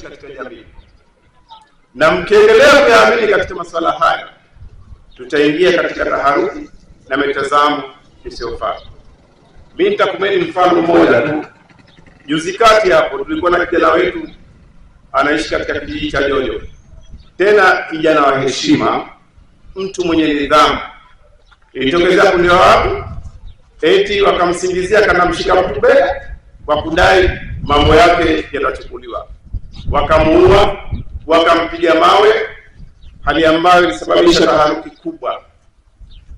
katika jamii, na mkiendelea kuyaamini katika masuala haya, tutaingia katika taharuki na mitazamo isiyofaa. Mimi nitakumeni mfano mmoja tu. Juzi kati hapo tulikuwa na kijana wetu anaishi katika kijiji cha Jojo, tena kijana wa heshima, mtu mwenye nidhamu. Ilitokezea kundi la watu eti wakamsingizia kanamshika mtu bega kwa kudai mambo yake yatachukuliwa, wakamuua, wakampiga mawe, hali ambayo ilisababisha taharuki kubwa.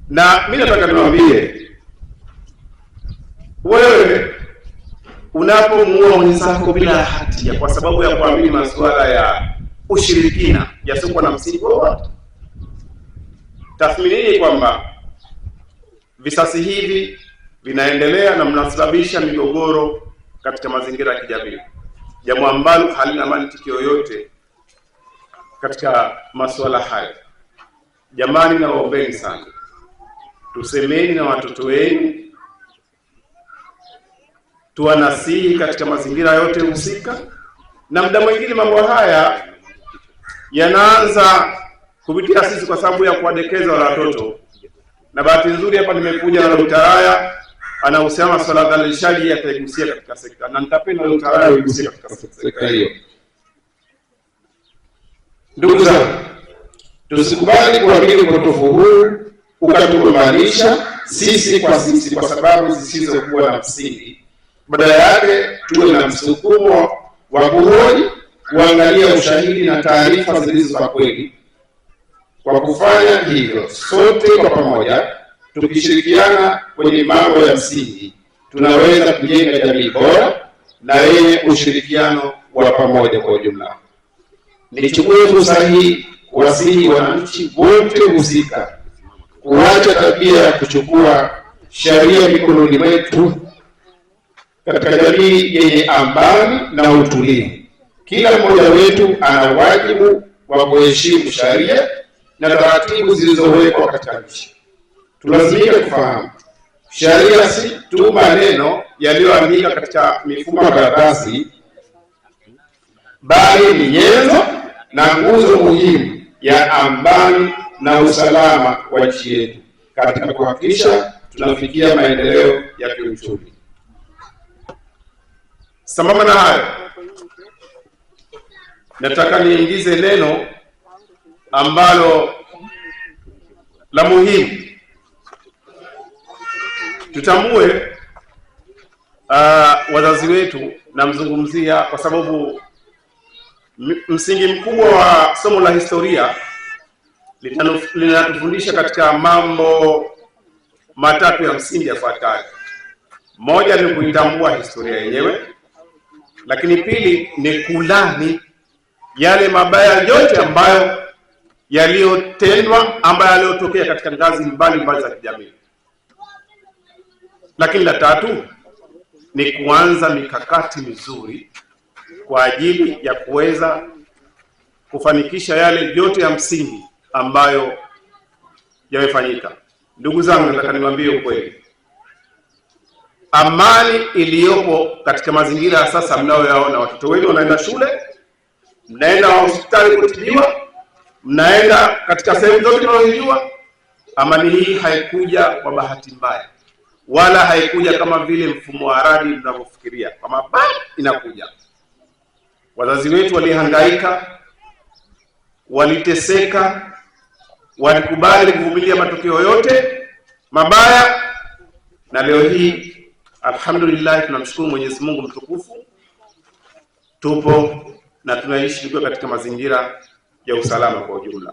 Na mimi nataka niwaambie, wewe unapomuua mwenzako bila hatia kwa sababu ya kuamini masuala ya ushirikina yasiokuwa na msingi wowote, tathminini kwamba visasi hivi vinaendelea na mnasababisha migogoro katika mazingira ya kijamii, jambo ambalo halina mantiki yoyote katika masuala haya. Jamani, nawaombeni sana, tusemeni na watoto wenu, tuwanasihi katika mazingira yote husika. Na muda mwingine mambo haya yanaanza kupitia sisi kwa sababu ya kuwadekeza wale watoto. Na bahati nzuri hapa nimekuja na Dr. Raya anahusiana na swala la udhalilishaji, ataigusia katika sekta, na nitapenda Dr. Raya aigusie katika sekta hiyo. Ndugu zangu, tusikubali kuamini upotofu huu ukatugombanisha sisi kwa sababu zisizokuwa na msingi. Badala yake tuwe na msukumo wa kuhoji, kuangalia ushahidi na taarifa zilizo za kweli. Kwa kufanya hivyo, sote kwa pamoja tukishirikiana kwenye mambo ya msingi, tunaweza kujenga jamii bora na yenye ushirikiano wa pamoja kwa ujumla. Nichukue fursa hii kuwasihi wananchi wote husika kuacha tabia ya kuchukua sheria mikononi mwetu katika jamii yenye amani na utulivu. Kila mmoja wetu ana wajibu wa kuheshimu sheria na taratibu zilizowekwa katika nchi. Tulazimika kufahamu sheria si tu maneno yaliyoandika katika mifumo ya karatasi, bali ni nyenzo na nguzo muhimu ya amani na usalama wa nchi yetu katika kuhakikisha tunafikia maendeleo ya kiuchumi. Sambamba na hayo, nataka niingize neno ambalo la muhimu. Tutambue wazazi wetu, na mzungumzia kwa sababu msingi mkubwa wa somo la historia linatufundisha katika mambo matatu ya msingi yafuatayo. Moja ni kuitambua historia yenyewe, lakini pili ni kulani yale mabaya yote ambayo yaliyotendwa, ambayo yaliyotokea katika ngazi mbalimbali za kijamii, lakini la tatu ni kuanza mikakati mizuri kwa ajili ya kuweza kufanikisha yale yote ya msingi ambayo yamefanyika. Ndugu zangu, nataka niwaambie ukweli, amani iliyopo katika mazingira ya sasa mnayoyaona, watoto wenu wanaenda shule, mnaenda hospitali kutibiwa, mnaenda katika sehemu zote tunazojua. Amani hii haikuja kwa bahati mbaya, wala haikuja kama vile mfumo wa radi mnavyofikiria kama inakuja. Wazazi wetu walihangaika, waliteseka, walikubali kuvumilia matokeo yote mabaya, na leo hii alhamdulillah tunamshukuru Mwenyezi Mungu mtukufu, tupo na tunaishi tukiwa katika mazingira ya usalama kwa ujumla.